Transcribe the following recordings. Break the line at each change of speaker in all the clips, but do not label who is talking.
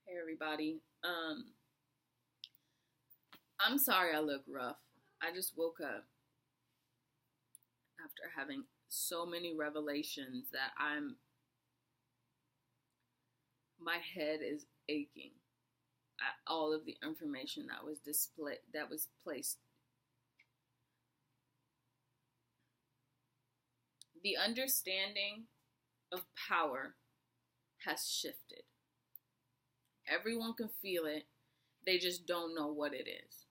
Hey everybody. I'm sorry I look rough. I just woke up after having so many revelations that my head is aching at all of the information that was placed. The understanding of power has shifted. Everyone can feel it. They just don't know what it is.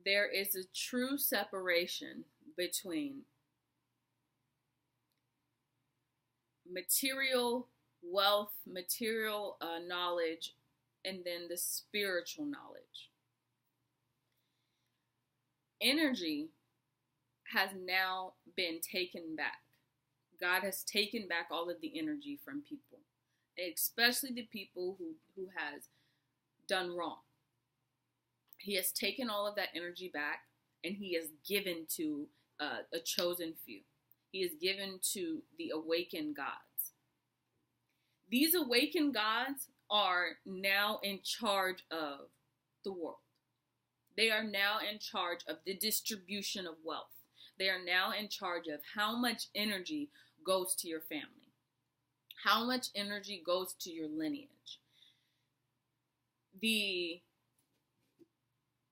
There is a true separation between material wealth, material knowledge, and then the spiritual knowledge. Energy has now been taken back. God has taken back all of the energy from people, especially the people who has done wrong. He has taken all of that energy back, and he has given to a chosen few. He has given to the awakened gods. These awakened gods are now in charge of the world. They are now in charge of the distribution of wealth. They are now in charge of how much energy goes to your family, how much energy goes to your lineage. The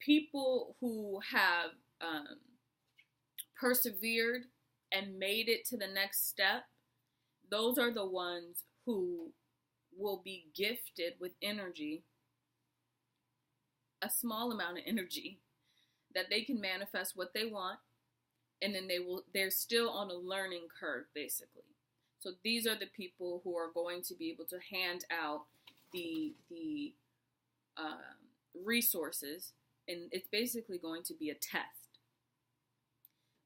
people who have persevered and made it to the next step, those are the ones who will be gifted with energy, a small amount of energy, that they can manifest what they want, and then they're still on a learning curve, basically. So these are the people who are going to be able to hand out the resources, and it's basically going to be a test.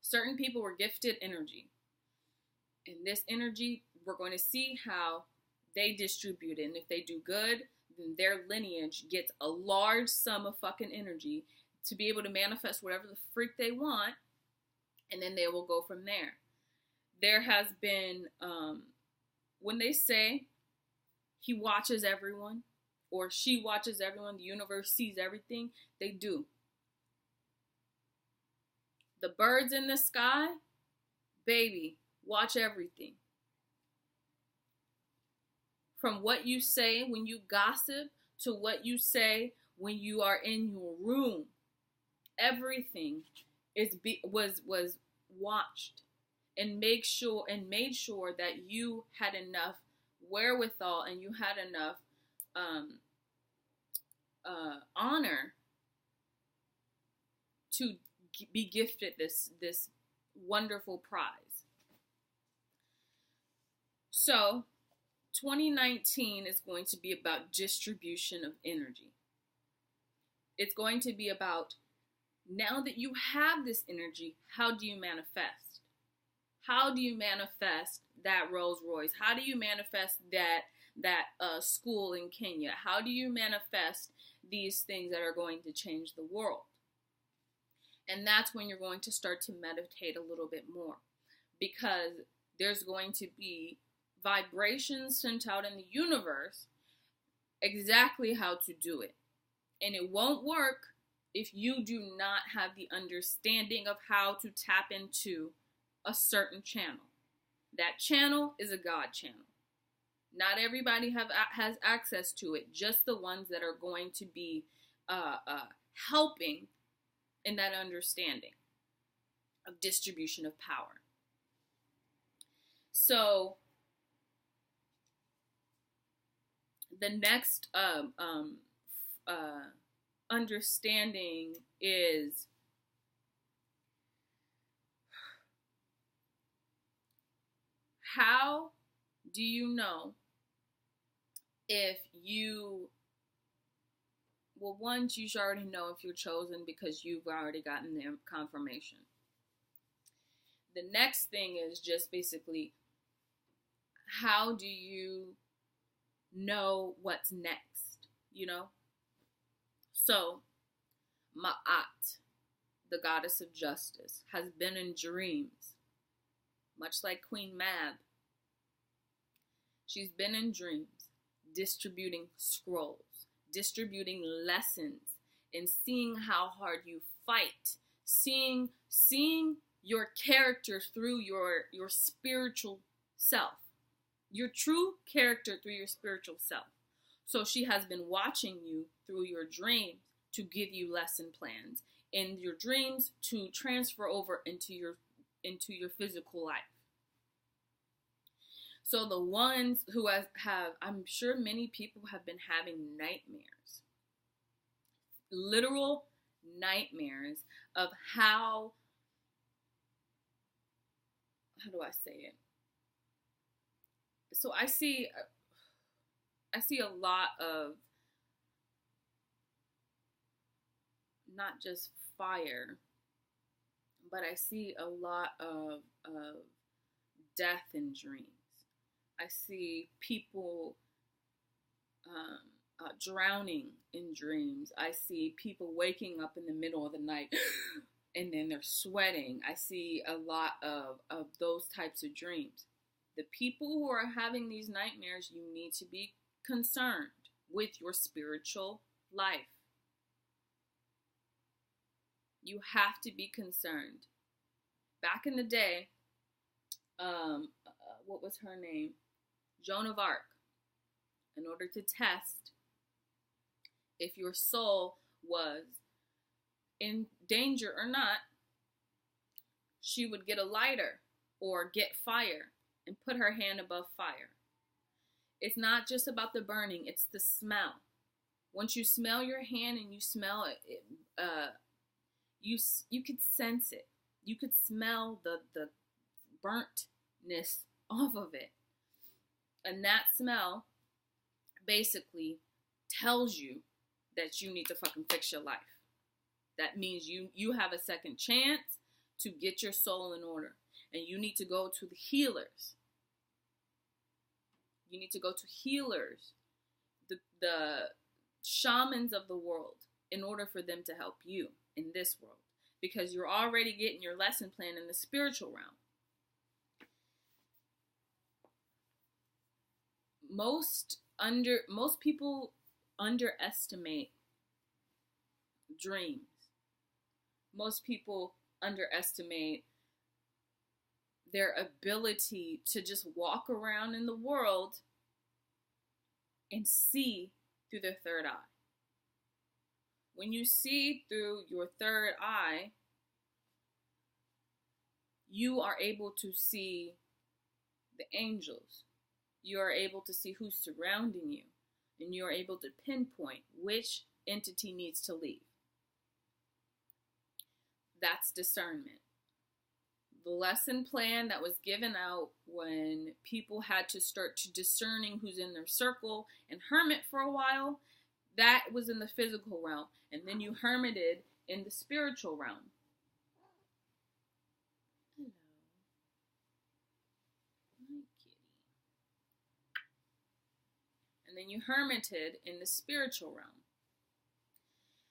Certain people were gifted energy, and this energy, we're going to see how they distribute it. And if they do good, then their lineage gets a large sum of fucking energy to be able to manifest whatever the freak they want, and then they will go from there. There has been, when they say he watches everyone, or she watches everyone, the universe sees everything, they do. The birds in the sky, baby, watch everything. From what you say when you gossip to what you say when you are in your room, everything was watched and made sure that you had enough wherewithal and you had enough honor to be gifted this wonderful prize. So 2019 is going to be about distribution of energy. It's going to be about, now that you have this energy, how do you manifest? How do you manifest that Rolls Royce? How do you manifest that school in Kenya? How do you manifest these things that are going to change the world? And that's when you're going to start to meditate a little bit more, because there's going to be vibrations sent out in the universe exactly how to do it. And it won't work if you do not have the understanding of how to tap into a certain channel. That channel is a God channel. Not everybody has access to it, just the ones that are going to be helping in that understanding of distribution of power. So the next understanding is how do you know if you, well, once you should already know if you're chosen because you've already gotten the confirmation. The next thing is just basically, how do you know what's next, you know? So, Ma'at, the goddess of justice, has been in dreams, much like Queen Mab. She's been in dreams, distributing scrolls, distributing lessons, and seeing how hard you fight, seeing your character through your spiritual self, your true character through your spiritual self. So she has been watching you through your dreams to give you lesson plans, and your dreams to transfer over into your physical life. So the ones who have, I'm sure many people have been having nightmares, literal nightmares of how do I say it? So I see a lot of not just fire, but I see a lot of death in dreams. I see people drowning in dreams. I see people waking up in the middle of the night and then they're sweating. I see a lot of those types of dreams. The people who are having these nightmares, you need to be concerned with your spiritual life. You have to be concerned. Back in the day, what was her name? Joan of Arc. In order to test if your soul was in danger or not, she would get a lighter or get fire and put her hand above fire. It's not just about the burning, it's the smell. Once you smell your hand and you smell it, you could sense it. You could smell the burntness off of it. And that smell basically tells you that you need to fucking fix your life. That means you have a second chance to get your soul in order. And you need to go to the healers. You need to go to healers, the shamans of the world, in order for them to help you in this world. Because you're already getting your lesson plan in the spiritual realm. Most people underestimate dreams. Most people underestimate their ability to just walk around in the world and see through their third eye. When you see through your third eye, you are able to see the angels. You are able to see who's surrounding you. And you are able to pinpoint which entity needs to leave. That's discernment. The lesson plan that was given out when people had to start to discerning who's in their circle and hermit for a while, that was in the physical realm. And then you hermited in the spiritual realm. Hello. My kitty. And then you hermited in the spiritual realm.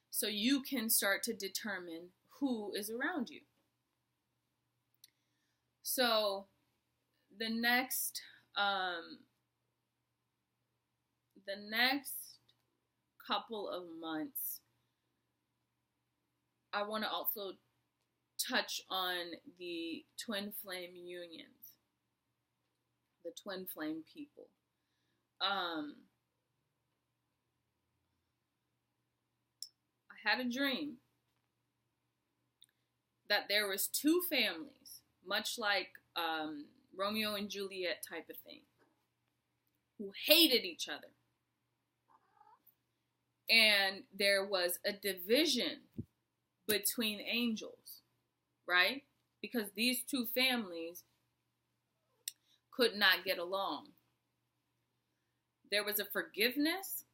So you can start to determine who is around you. So the next couple of months, I want to also touch on the twin flame unions, the twin flame people. I had a dream that there was two families, much like Romeo and Juliet type of thing, who hated each other. And there was a division between angels, right? Because these two families could not get along. There was a forgiveness,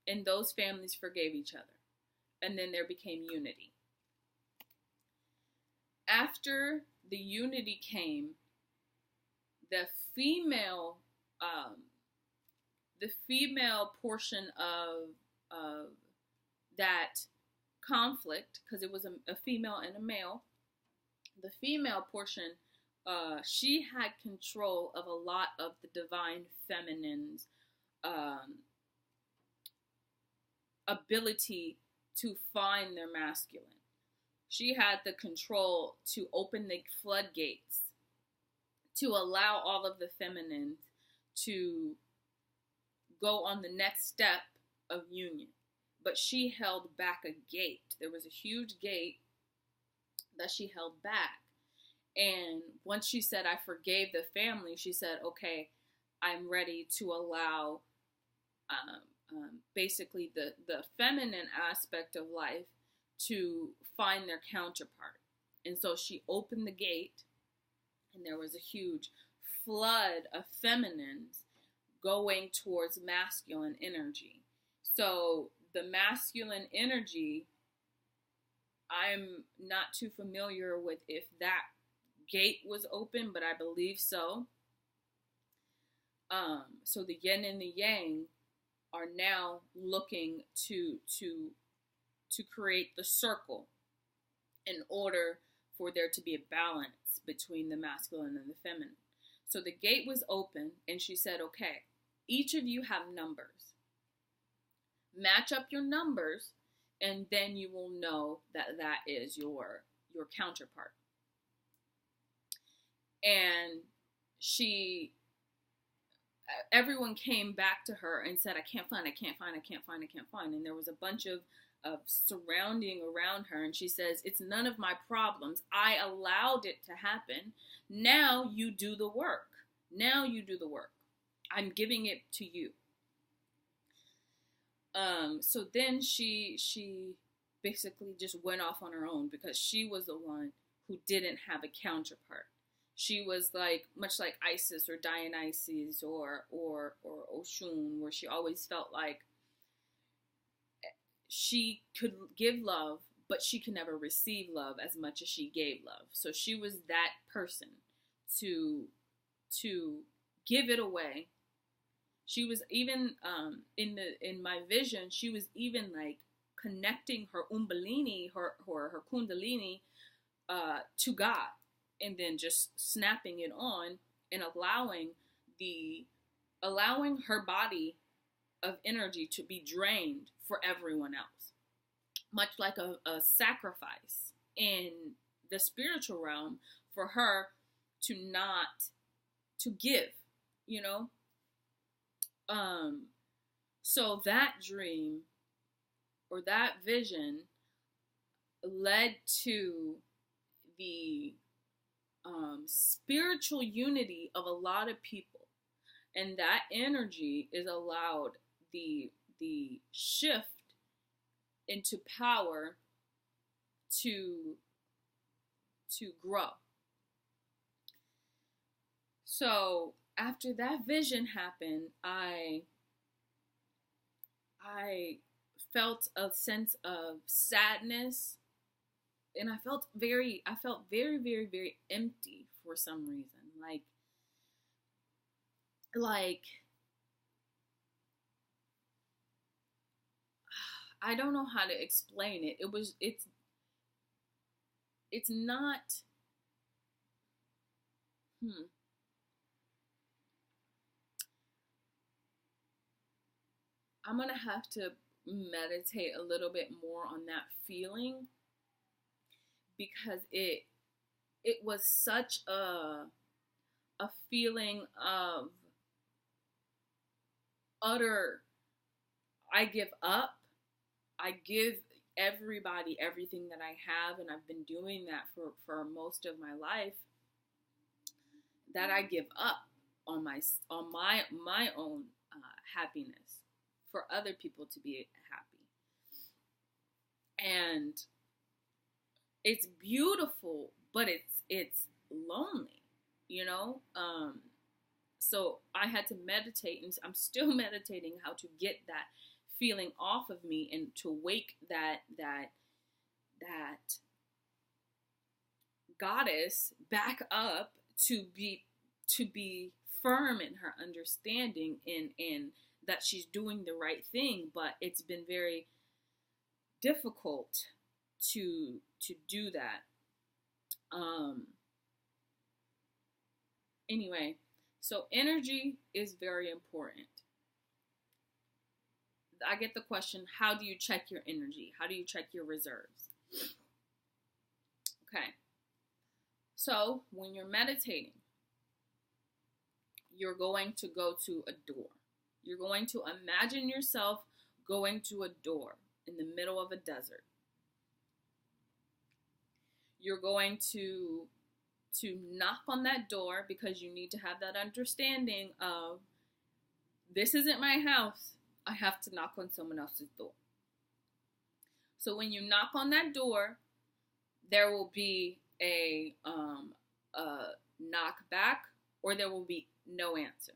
and those families forgave each other. And then there became unity. After the unity came, the female portion of that conflict, because it was a female and a male, the female portion she had control of a lot of the divine feminine's um, ability to find their masculine. She had the control to open the floodgates to allow all of the feminine to go on the next step of union. But she held back a gate. There was a huge gate that she held back. And once she said, I forgave the family, she said, okay, I'm ready to allow basically the feminine aspect of life to find their counterpart. And so she opened the gate, and there was a huge flood of feminines going towards masculine energy. So the masculine energy, I'm not too familiar with if that gate was open, but I believe so. So the yin and the yang are now looking to create the circle in order for there to be a balance between the masculine and the feminine. So the gate was open, and she said, okay, each of you have numbers. Match up your numbers, and then you will know that that is your counterpart. And everyone came back to her and said, I can't find. And there was a bunch of surrounding around her. And she says, it's none of my problems. I allowed it to happen. Now you do the work. I'm giving it to you. So then she basically just went off on her own because she was the one who didn't have a counterpart. She was like, much like Isis or Dionysus or Oshun, where she always felt like she could give love, but she could never receive love as much as she gave love. So she was that person to give it away. She was even in my vision, she was even like connecting her her kundalini to God, and then just snapping it on and allowing her body of energy to be drained for everyone else. Much like a sacrifice in the spiritual realm for her to give, you know? So that dream or that vision led to the spiritual unity of a lot of people, and that energy is allowed the shift into power to grow. So after that vision happened, I felt a sense of sadness, and I felt very, very, very empty for some reason. Like I don't know how to explain it. It's not. I'm gonna have to meditate a little bit more on that feeling, because it was such a feeling of utter, I give up. I give everybody everything that I have, and I've been doing that for most of my life, that I give up on my own happiness for other people to be happy. And it's beautiful, but it's lonely, you know? So I had to meditate, and I'm still meditating how to get that feeling off of me and to wake that goddess back up to be firm in her understanding in that she's doing the right thing. But it's been very difficult to do that. Anyway, so energy is very important. I get the question, how do you check your energy? How do you check your reserves? Okay. So when you're meditating, you're going to go to a door. You're going to imagine yourself going to a door in the middle of a desert. You're going to knock on that door because you need to have that understanding of, this isn't my house. I have to knock on someone else's door. So when you knock on that door, there will be a knock back, or there will be no answer.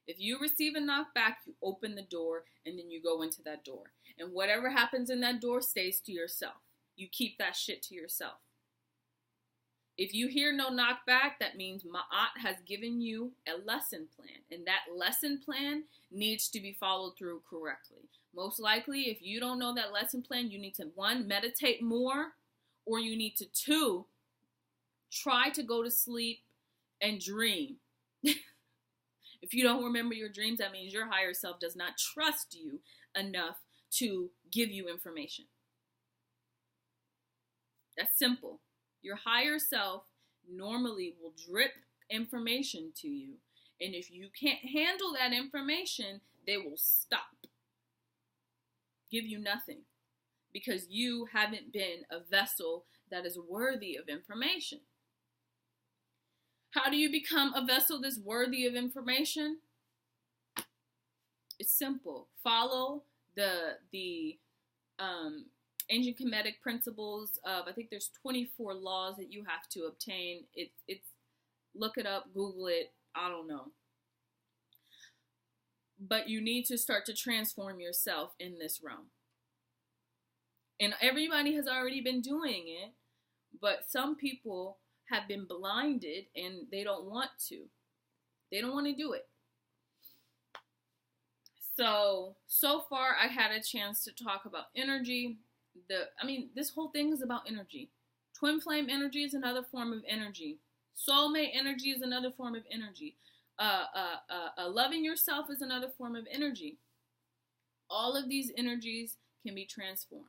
If you receive a knock back, you open the door and then you go into that door. And whatever happens in that door stays to yourself. You keep that shit to yourself. If you hear no knock back, that means Ma'at has given you a lesson plan. And that lesson plan needs to be followed through correctly. Most likely, if you don't know that lesson plan, you need to, 1, meditate more, or you need to, 2, try to go to sleep and dream. If you don't remember your dreams, that means your higher self does not trust you enough to give you information. That's simple. Your higher self normally will drip information to you. And if you can't handle that information, they will stop. Give you nothing. Because you haven't been a vessel that is worthy of information. How do you become a vessel that's worthy of information? It's simple. Follow the ancient Kemetic principles of, I think there's 24 laws that you have to obtain. It's look it up, Google it, I don't know. But you need to start to transform yourself in this realm. And everybody has already been doing it, but some people have been blinded and they don't want to. They don't want to do it. So far I had a chance to talk about energy. This whole thing is about energy. Twin flame energy is another form of energy. Soulmate energy is another form of energy. Loving yourself is another form of energy. All of these energies can be transformed.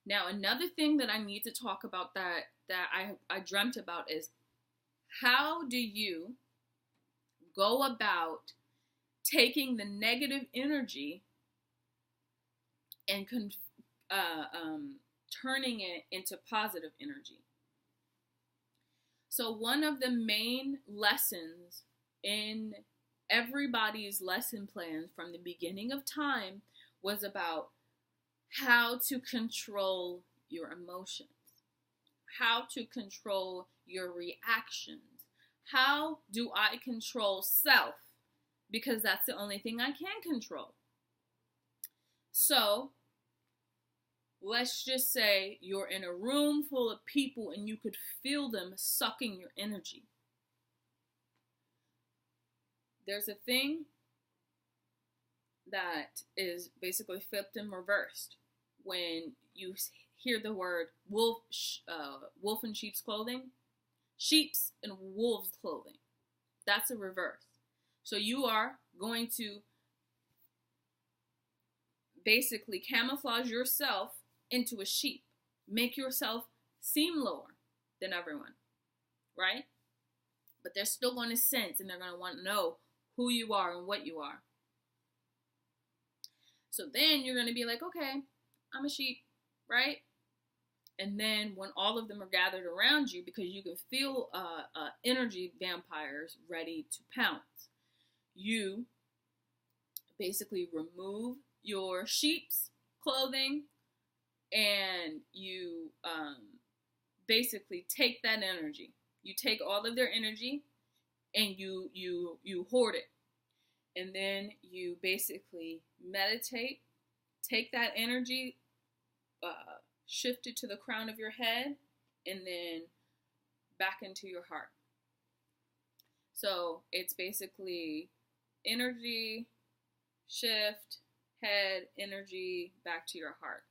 Now, another thing that I need to talk about that I dreamt about is, how do you go about taking the negative energy and turning it into positive energy? So one of the main lessons in everybody's lesson plan from the beginning of time was about how to control your emotions, how to control your reactions. How do I control self? Because that's the only thing I can control. So, let's just say you're in a room full of people and you could feel them sucking your energy. There's a thing that is basically flipped and reversed. When you hear the word wolf in sheep's clothing, sheep's and wolves' clothing, that's a reverse. So you are going to basically camouflage yourself into a sheep, make yourself seem lower than everyone, right? But they're still going to sense and they're going to want to know who you are and what you are. So then you're going to be like, okay, I'm a sheep, right? And then when all of them are gathered around you, because you can feel energy vampires ready to pounce, you basically remove your sheep's clothing and you basically take that energy. You take all of their energy and you hoard it. And then you basically meditate, take that energy, shift it to the crown of your head, and then back into your heart. So it's basically energy, shift, head, energy, back to your heart.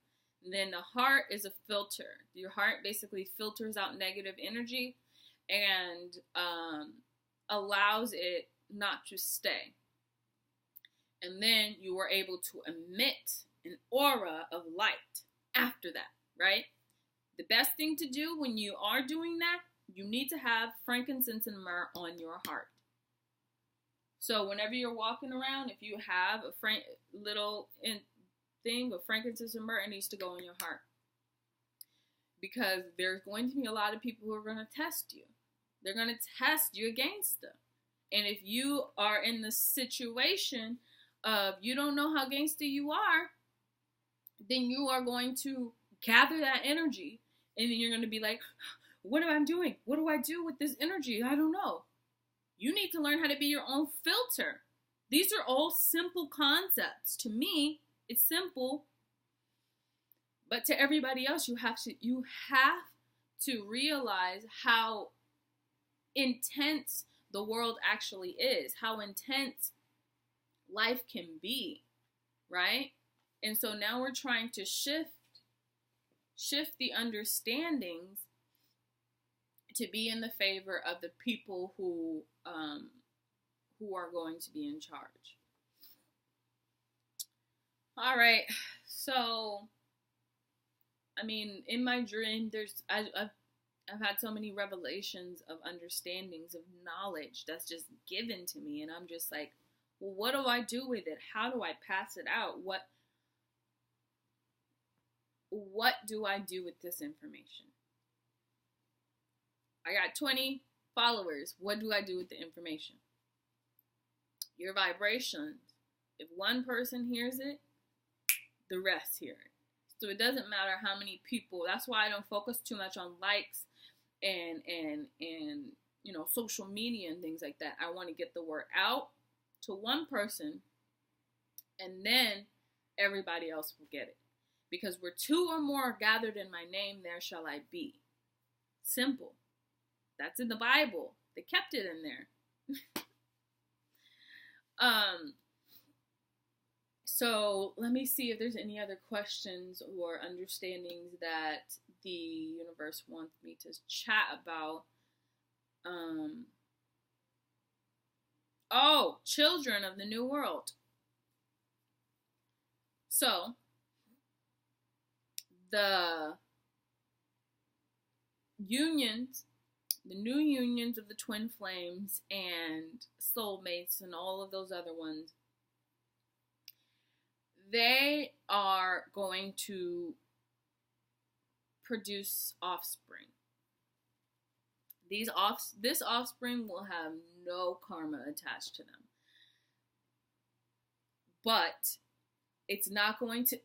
And then the heart is a filter. Your heart basically filters out negative energy, and allows it not to stay. And then you are able to emit an aura of light after that, right? The best thing to do when you are doing that, you need to have frankincense and myrrh on your heart. So whenever you're walking around, if you have a little thing of frankincense and myrrh, it needs to go in your heart. Because there's going to be a lot of people who are going to test you. They're going to test you against them. And if you are in the situation of you don't know how gangster you are, then you are going to gather that energy. And then you're going to be like, what am I doing? What do I do with this energy? I don't know. You need to learn how to be your own filter. These are all simple concepts. To me, it's simple. But to everybody else, you have to realize how intense the world actually is, how intense life can be, right? And so now we're trying to shift the understandings to be in the favor of the people who are going to be in charge. All right, so I mean, in my dream, I've had so many revelations of understandings of knowledge that's just given to me, and I'm just like, well, what do I do with it? How do I pass it out? What do I do with this information? I got 20 followers. What do I do with the information? Your vibrations. If one person hears it, the rest hear it. So it doesn't matter how many people. That's why I don't focus too much on likes and you know, social media and things like that. I want to get the word out to one person, and then everybody else will get it. Because where two or more are gathered in my name, there shall I be. Simple. That's in the Bible. They kept it in there. So let me see if there's any other questions or understandings that the universe wants me to chat about. Oh, children of the New World. So the unions, the new unions of the twin flames and soulmates and all of those other ones, they are going to produce offspring. This offspring will have no karma attached to them. But it's not going to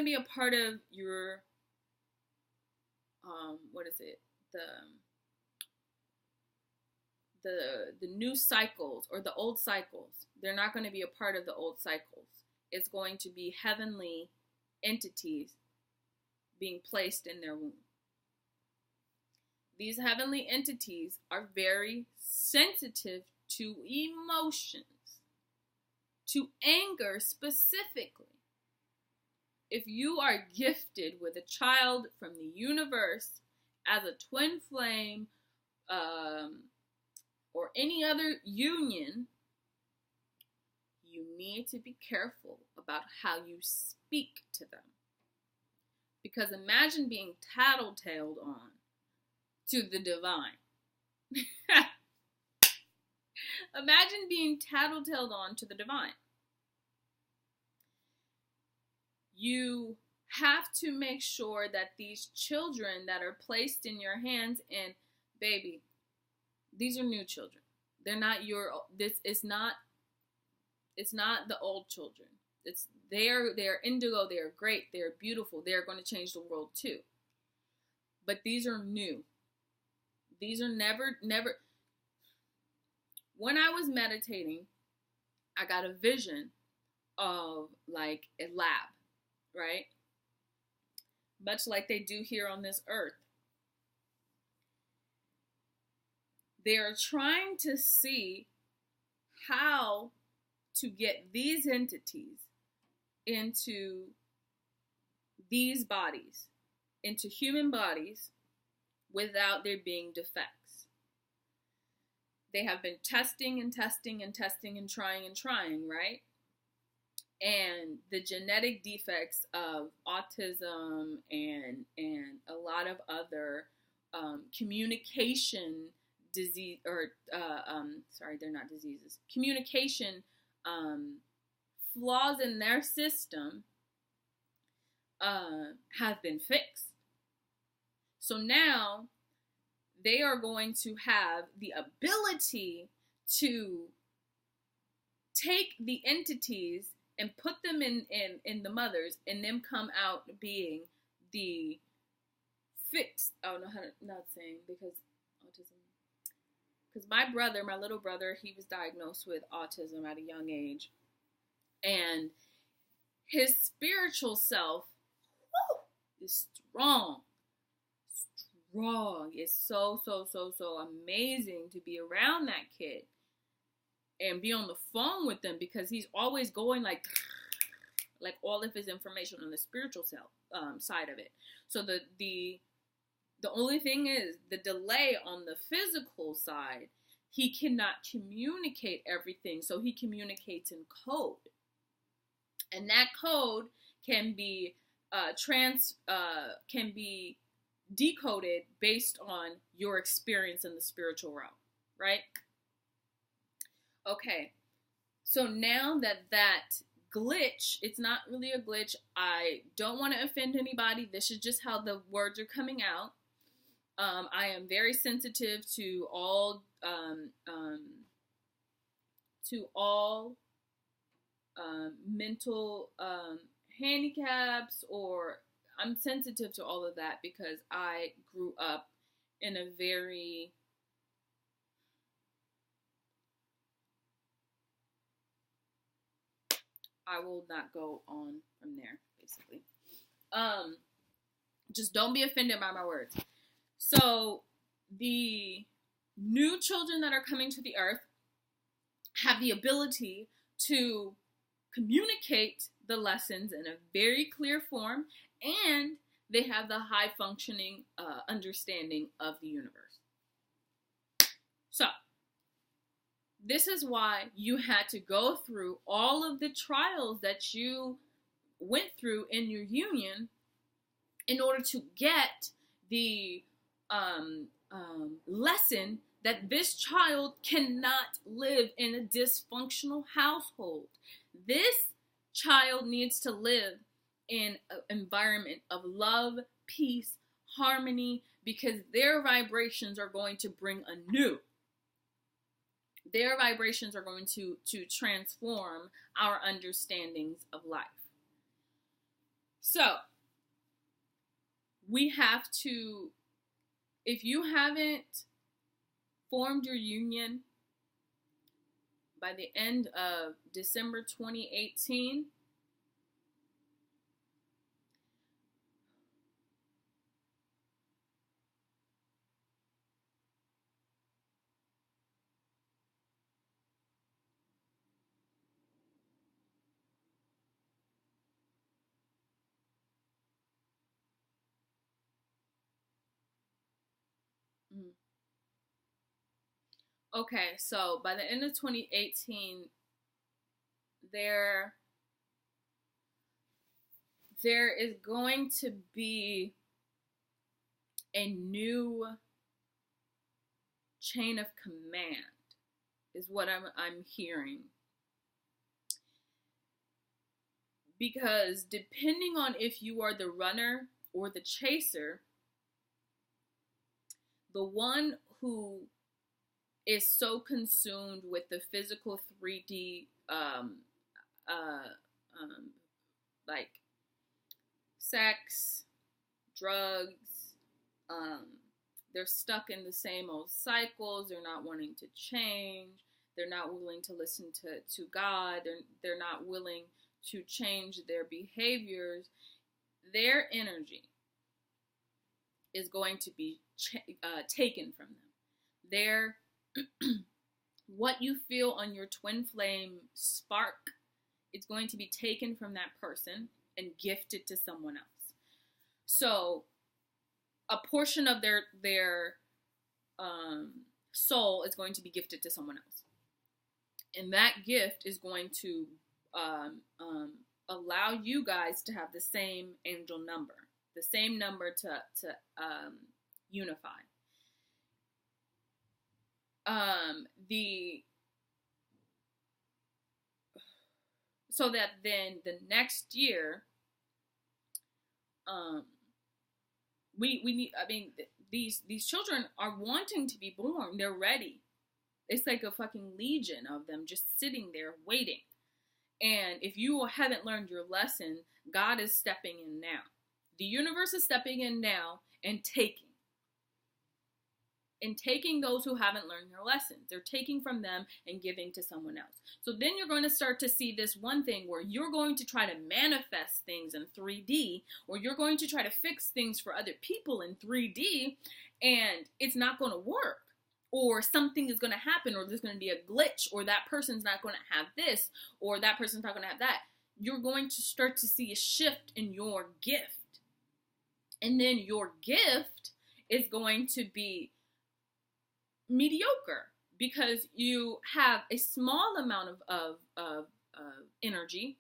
be a part of your the new cycles or the old cycles. They're not going to be a part of the old cycles. It's going to be heavenly entities being placed in their womb. These heavenly entities are very sensitive to emotions, to anger specifically. If you are gifted with a child from the universe as a twin flame or any other union, you need to be careful about how you speak to them. Because imagine being tattletaled on to the divine. Imagine being tattletaled on to the divine. You have to make sure that these children that are placed in your hands, and baby, these are new children. They're not it's not the old children. They're indigo, they're great, they're beautiful, they're going to change the world too. But these are new. These are never. When I was meditating, I got a vision of like a lab, right? Much like they do here on this earth. They are trying to see how to get these entities into these bodies, into human bodies, without there being defects. they have been testing and testing and testing and trying, right? And the genetic defects of autism and a lot of other communication disease, or sorry, they're not diseases, communication flaws in their system have been fixed. So now they are going to have the ability to take the entities and put them in the mothers, and them come out being the fixed. I don't know how to not saying, because autism. Because my little brother, he was diagnosed with autism at a young age, and his spiritual self is strong. It's so amazing to be around that kid and be on the phone with them, because he's always going like all of his information on the spiritual side of it. So the only thing is the delay on the physical side. He cannot communicate everything, so he communicates in code, and that code can be decoded based on your experience in the spiritual realm, right? Okay, so now that glitch, it's not really a glitch. I don't want to offend anybody. This is just how the words are coming out. I am very sensitive to all mental handicaps, or I'm sensitive to all of that because I grew up in a very I will not go on from there, basically. Just don't be offended by my words. So the new children that are coming to the earth have the ability to communicate the lessons in a very clear form, and they have the high functioning understanding of the universe. So this is why you had to go through all of the trials that you went through in your union in order to get the lesson that this child cannot live in a dysfunctional household. This child needs to live in an environment of love, peace, harmony, because their vibrations are going to bring anew. Their vibrations are going to transform our understandings of life. So, we have to, if you haven't formed your union by the end of December 2018, okay, so by the end of 2018, there is going to be a new chain of command, is what I'm hearing. Because depending on if you are the runner or the chaser, the one who is so consumed with the physical 3D, like sex, drugs, they're stuck in the same old cycles. They're not wanting to change. They're not willing to listen to God. They're not willing to change their behaviors. Their energy is going to be taken from them. What you feel on your twin flame spark, it's going to be taken from that person and gifted to someone else. So a portion of their soul is going to be gifted to someone else. And that gift is going to allow you guys to have the same angel number, the same number to unify. So that then the next year, we need, I mean, these children are wanting to be born. They're ready. It's like a fucking legion of them just sitting there waiting. And if you haven't learned your lesson, God is stepping in now. The universe is stepping in now and taking those who haven't learned their lessons. They're taking from them and giving to someone else. So then you're going to start to see this one thing where you're going to try to manifest things in 3D, or you're going to try to fix things for other people in 3D, and it's not going to work. Or something is going to happen, or there's going to be a glitch, or that person's not going to have this, or that person's not going to have that. You're going to start to see a shift in your gift. And then your gift is going to be mediocre because you have a small amount of energy.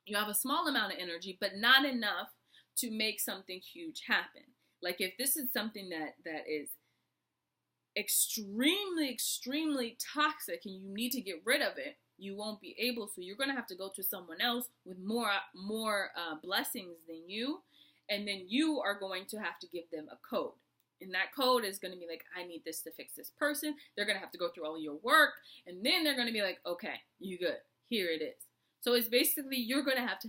You have a small amount of energy, but not enough to make something huge happen. Like if this is something that is extremely toxic and you need to get rid of it, you won't be able. So you're going to have to go to someone else with more blessings than you, and then you are going to have to give them a code. And that code is going to be like, I need this to fix this person. They're going to have to go through all your work, and then they're going to be like, okay, you good. Here it is. So it's basically you're going to have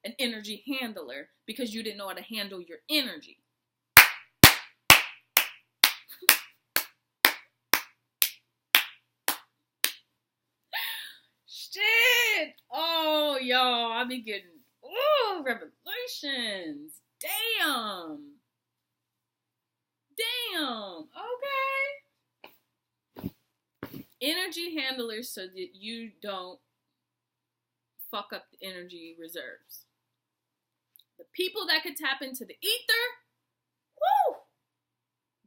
an energy handler because you didn't know how to handle your energy. Shit! Oh, y'all, I be getting, revelations. Damn. Okay. Energy handlers so that you don't fuck up the energy reserves. The people that could tap into the ether, woo!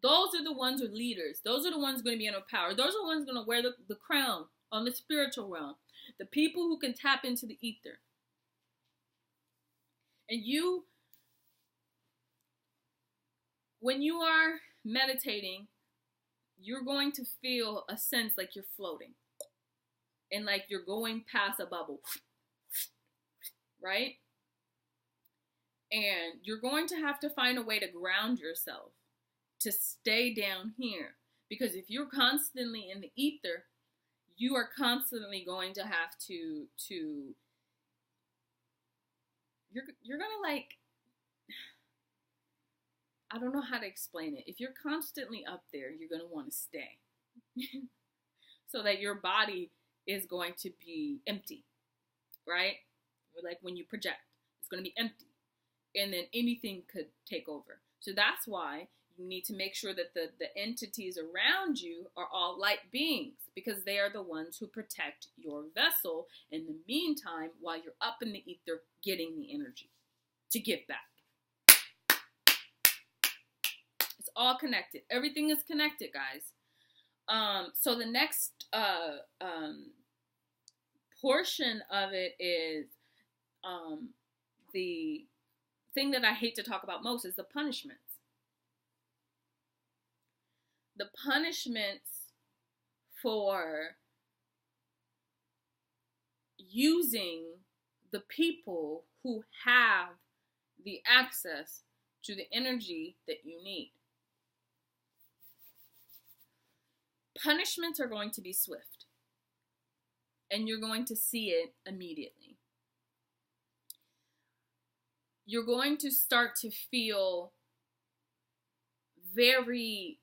Those are the ones who are leaders. Those are the ones going to be in power. Those are the ones going to wear the crown on the spiritual realm. The people who can tap into the ether. And you, when you are meditating, you're going to feel a sense like you're floating. And like you're going past a bubble. Right? And you're going to have to find a way to ground yourself. To stay down here. Because if you're constantly in the ether, you are constantly going to have to you're gonna like, I don't know how to explain it. If you're constantly up there, you're gonna want to stay. So that your body is going to be empty. Right? Like when you project, it's going to be empty. And then anything could take over. So that's why you need to make sure that the entities around you are all light beings, because they are the ones who protect your vessel in the meantime while you're up in the ether getting the energy to give back. It's all connected. Everything is connected, guys. So the next portion of it is the thing that I hate to talk about most is the punishments. The punishments for using the people who have the access to the energy that you need. Punishments are going to be swift, and you're going to see it immediately. You're going to start to feel very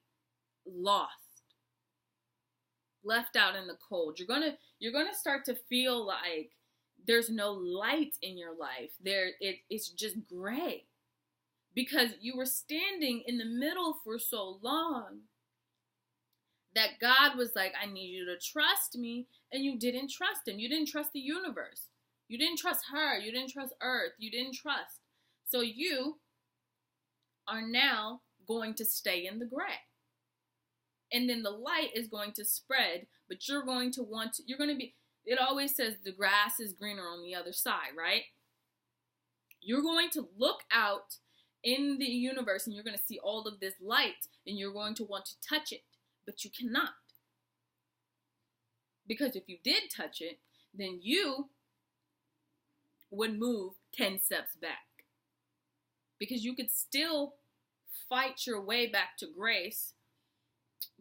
lost, left out in the cold. You're gonna start to feel like there's no light in your life. It's just gray, because you were standing in the middle for so long that God was like, I need you to trust me, and you didn't trust him. You didn't trust the universe. You didn't trust her. You didn't trust Earth. You didn't trust. So you are now going to stay in the gray. And then the light is going to spread, but you're going to want to, you're going to be, it always says the grass is greener on the other side, right? You're going to look out in the universe and you're going to see all of this light and you're going to want to touch it, but you cannot. Because if you did touch it, then you would move 10 steps back. Because you could still fight your way back to grace,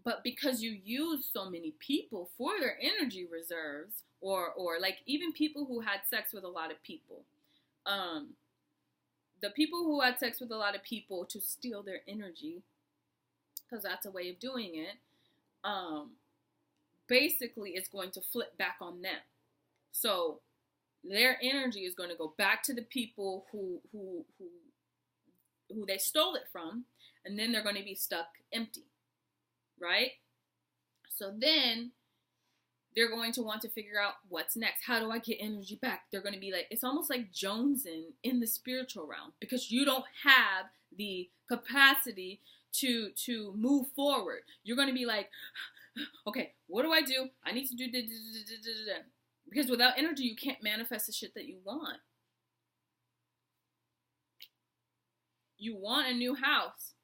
but because you use so many people for their energy reserves, or like even people who had sex with a lot of people, the people who had sex with a lot of people to steal their energy, because that's a way of doing it, basically it's going to flip back on them. So their energy is going to go back to the people who they stole it from, and then they're going to be stuck empty, right? So then they're going to want to figure out what's next. How do I get energy back? They're going to be like, it's almost like jonesing in the spiritual realm, because you don't have the capacity to move forward. You're going to be like, okay, what do I do? I need to do this. Because without energy, you can't manifest the shit that you want. You want a new house.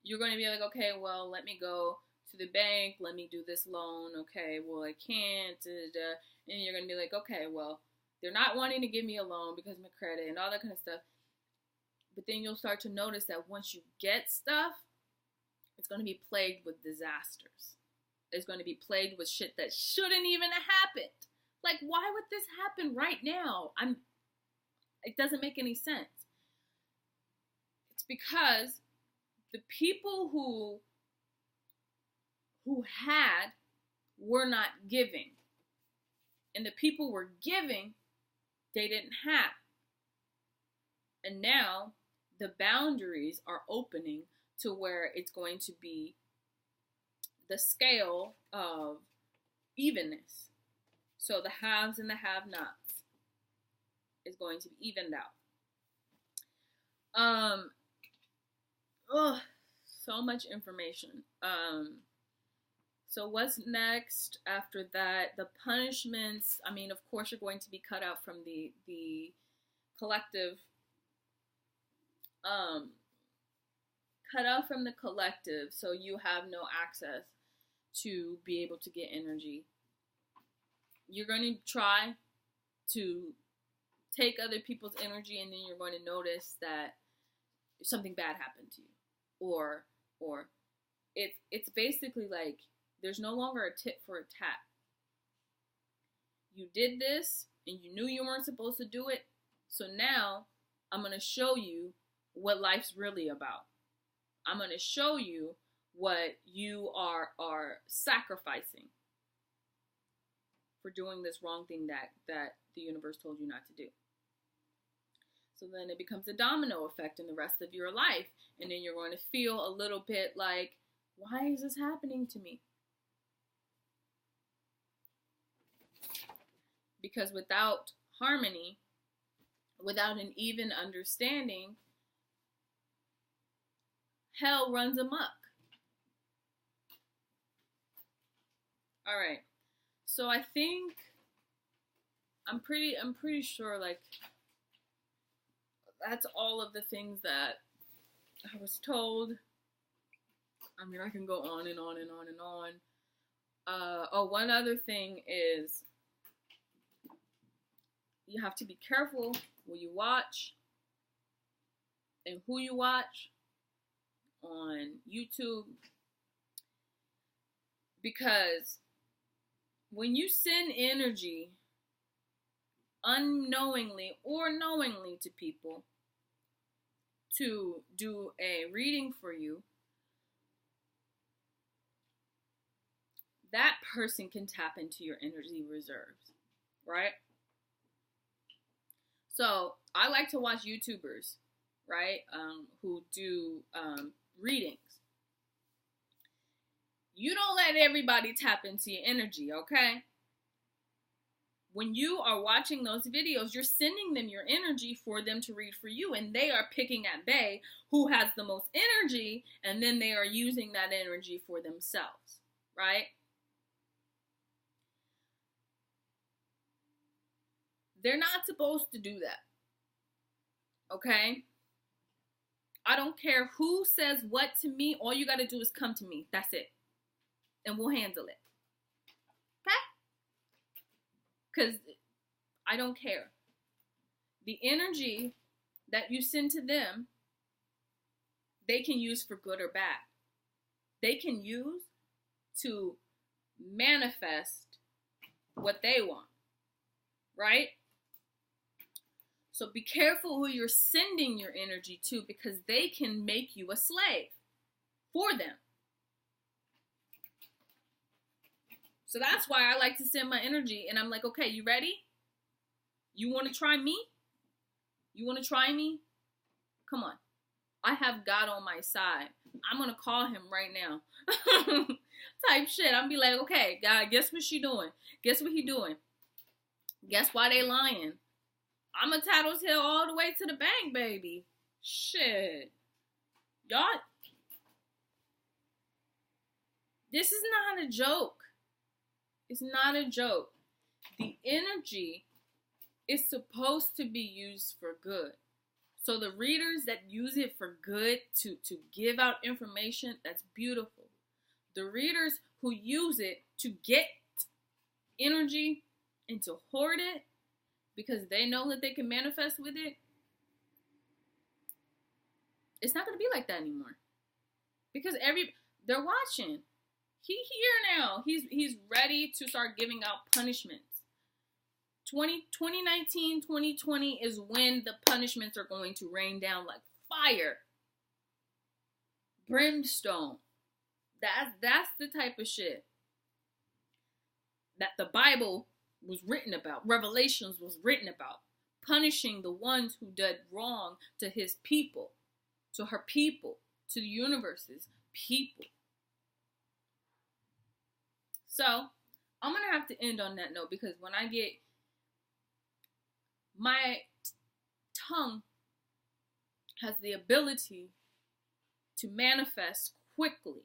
You're going to be like, okay, well, let me go to the bank. Let me do this loan. Okay, well, I can't. And you're going to be like, okay, well, they're not wanting to give me a loan because of my credit and all that kind of stuff. But then you'll start to notice that once you get stuff, it's going to be plagued with disasters. It's going to be plagued with shit that shouldn't even have happened. Like, why would this happen right now? It doesn't make any sense. It's because the people who had were not giving. And the people were giving, they didn't have. And now the boundaries are opening to where it's going to be the scale of evenness. So the haves and the have-nots is going to be evened out. So much information. So what's next after that? The punishments. I mean, of course, you're going to be cut out from the collective. Cut out from the collective, so you have no access to be able to get energy. You're going to try to take other people's energy, and then you're going to notice that something bad happened to you, or it's basically like there's no longer a tit for a tat. You did this, and you knew you weren't supposed to do it, so now I'm going to show you what life's really about. I'm going to show you what you are sacrificing for doing this wrong thing that the universe told you not to do. So then it becomes a domino effect in the rest of your life. And then you're going to feel a little bit like, why is this happening to me? Because without harmony, without an even understanding, hell runs amok. All right. So I think I'm pretty sure like that's all of the things that I was told. I mean, I can go on and on and on and on. One other thing is you have to be careful what you watch and who you watch on YouTube, because when you send energy unknowingly or knowingly to people to do a reading for you, that person can tap into your energy reserves, right? So I like to watch YouTubers, right, who do readings. You don't let everybody tap into your energy, okay? When you are watching those videos, you're sending them your energy for them to read for you, and they are picking at bay who has the most energy, and then they are using that energy for themselves, right? They're not supposed to do that, okay? I don't care who says what to me. All you got to do is come to me. That's it. And we'll handle it. Okay? Because I don't care. The energy that you send to them, they can use for good or bad. They can use to manifest what they want. Right? So be careful who you're sending your energy to, because they can make you a slave for them. So that's why I like to send my energy, and I'm like, okay, you ready? You want to try me? You want to try me? Come on. I have God on my side. I'm going to call him right now. Type shit. I'm be like, okay, God, guess what she doing? Guess what he doing? Guess why they lying? I'm a tattletale all the way to the bank, baby. Shit. Y'all, this is not a joke. It's not a joke. The energy is supposed to be used for good. So the readers that use it for good, to give out information, that's beautiful. The readers who use it to get energy and to hoard it because they know that they can manifest with it, it's not going to be like that anymore. Because they're watching. He here now. He's ready to start giving out punishments. 2019, 2020 is when the punishments are going to rain down like fire. Brimstone. That's the type of shit that the Bible was written about. Revelations was written about. Punishing the ones who did wrong to his people, to her people, to the universe's people. So, I'm going to have to end on that note, because when I get my tongue has the ability to manifest quickly.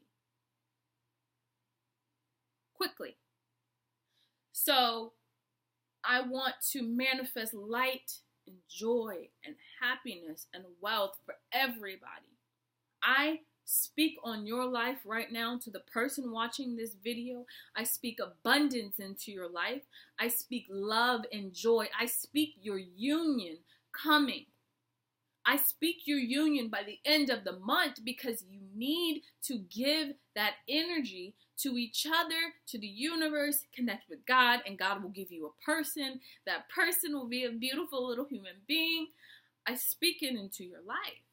So I want to manifest light and joy and happiness and wealth for everybody. I speak on your life right now to the person watching this video. I speak abundance into your life. I speak love and joy. I speak your union coming. I speak your union by the end of the month, because you need to give that energy to each other, to the universe, connect with God, and God will give you a person. That person will be a beautiful little human being. I speak it into your life.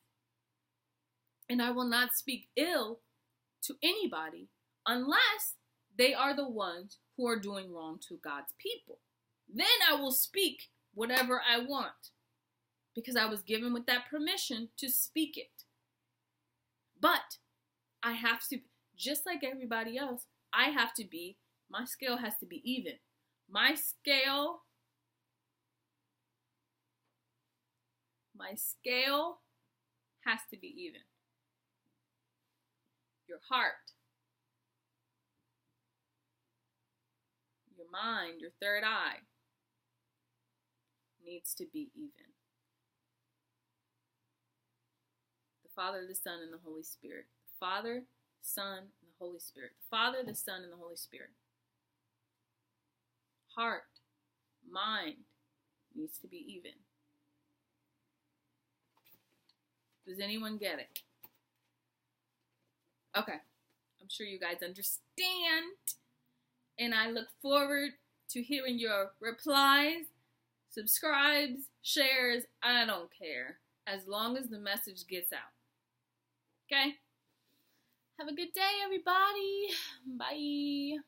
And I will not speak ill to anybody unless they are the ones who are doing wrong to God's people. Then I will speak whatever I want, because I was given with that permission to speak it. But I have to, just like everybody else, I have to be, my scale has to be even. My scale has to be even. Your heart, your mind, your third eye needs to be even. The Father, the Son, and the Holy Spirit. The Father, Son, and the Holy Spirit. The Father, the Son, and the Holy Spirit. Heart, mind needs to be even. Does anyone get it? Okay. I'm sure you guys understand. And I look forward to hearing your replies, subscribes, shares. I don't care, as long as the message gets out. Okay? Have a good day, everybody. Bye.